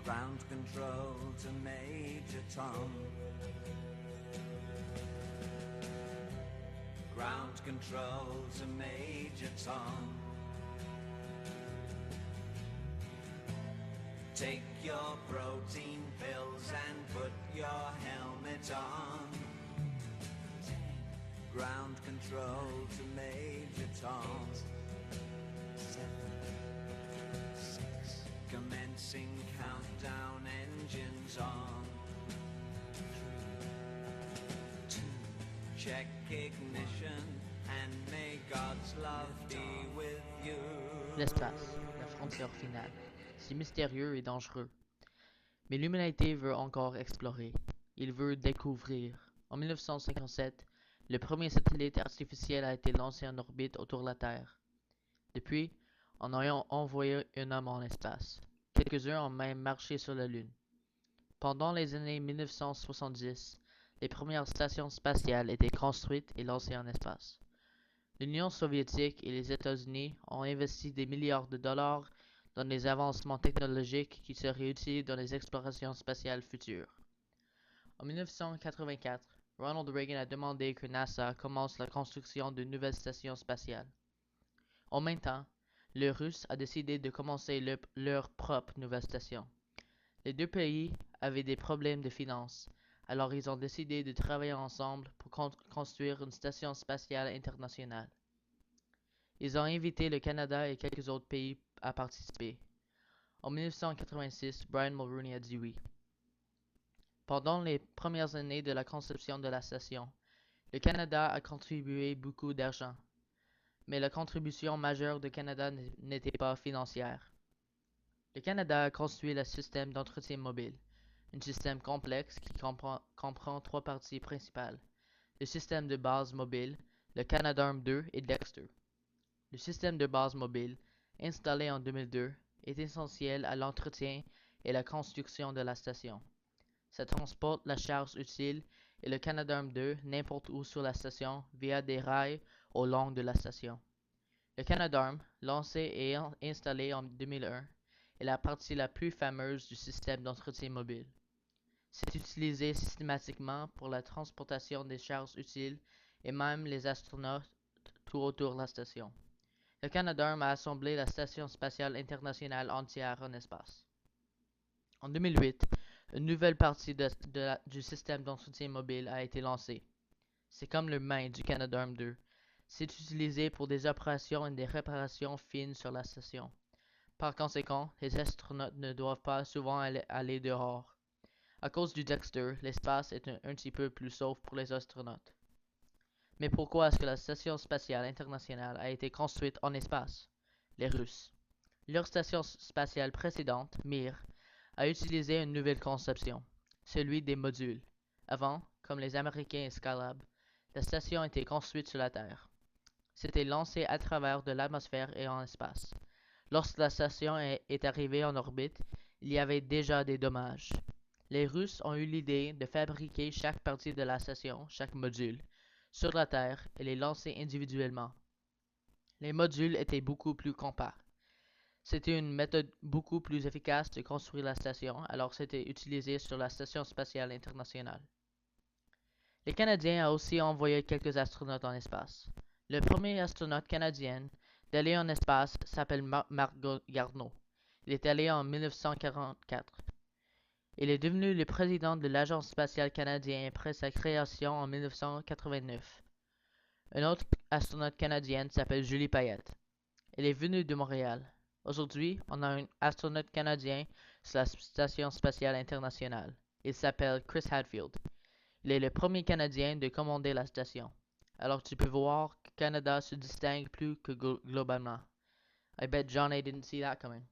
Ground control to Major Tom. Ground control to Major Tom. Take your protein pills and put your helmet on. Ground control to Major Tom. 7, 6. Commencing countdown, engines on. 3, 2. Check ignition and may God's love be with you. L'espace, la frontière finale. C'est mystérieux et dangereux. Mais l'humanité veut encore explorer. Il veut découvrir. En 1957, le premier satellite artificiel a été lancé en orbite autour de la Terre. Depuis, on a envoyé un homme en espace. Quelques-uns ont même marché sur la Lune. Pendant les années 1970, les premières stations spatiales étaient construites et lancées en espace. L'Union soviétique et les États-Unis ont investi des milliards de dollars dans des avancements technologiques qui seraient utiles dans les explorations spatiales futures. En 1984, Ronald Reagan a demandé que NASA commence la construction d'une nouvelle station spatiale. En même temps, les Russes ont décidé de commencer leur propre nouvelle station. Les deux pays avaient des problèmes de finances, alors ils ont décidé de travailler ensemble pour construire une station spatiale internationale. Ils ont invité le Canada et quelques autres pays à participer. En 1986, Brian Mulroney a dit oui. Pendant les premières années de la conception de la station, le Canada a contribué beaucoup d'argent, mais la contribution majeure du Canada n'était pas financière. Le Canada a construit le système d'entretien mobile, un système complexe qui comprend trois parties principales: le système de base mobile, le Canadarm2 et Dexter. Le système de base mobile, installé en 2002, est essentiel à l'entretien et la construction de la station. Ça transporte la charge utile et le Canadarm2 n'importe où sur la station via des rails au long de la station. Le Canadarm, lancé et installé en 2001, est la partie la plus fameuse du système d'entretien mobile. C'est utilisé systématiquement pour la transportation des charges utiles et même les astronautes tout autour de la station. Le Canadarm a assemblé la Station spatiale internationale entière en espace. En 2008, une nouvelle partie du système d'entretien mobile a été lancée. C'est comme le main du Canadarm2. C'est utilisé pour des opérations et des réparations fines sur la station. Par conséquent, les astronautes ne doivent pas souvent aller dehors. À cause du Dexter, l'espace est un petit peu plus sauf pour les astronautes. Mais pourquoi est-ce que la Station spatiale internationale a été construite en espace? Les Russes. Leur station spatiale précédente, Mir, a utilisé une nouvelle conception, celui des modules. Avant, comme les Américains et Skylab, la station était construite sur la Terre. C'était lancé à travers de l'atmosphère et en espace. Lorsque la station est arrivée en orbite, il y avait déjà des dommages. Les Russes ont eu l'idée de fabriquer chaque partie de la station, chaque module, sur la Terre et les lancer individuellement. Les modules étaient beaucoup plus compacts. C'était une méthode beaucoup plus efficace de construire la station, alors c'était utilisé sur la Station spatiale internationale. Les Canadiens ont aussi envoyé quelques astronautes en espace. Le premier astronaute canadien d'aller en espace s'appelle Marc Garneau. Il est allé en 1944. Il est devenu le président de l'Agence spatiale canadienne après sa création en 1989. Un autre astronaute canadienne s'appelle Julie Payette. Elle est venue de Montréal. Aujourd'hui, on a un astronaute canadien sur la Station spatiale internationale. Il s'appelle Chris Hadfield. Il est le premier Canadien de commander la station. Alors tu peux voir que Canada se distingue plus que globalement. I bet John A. didn't see that coming.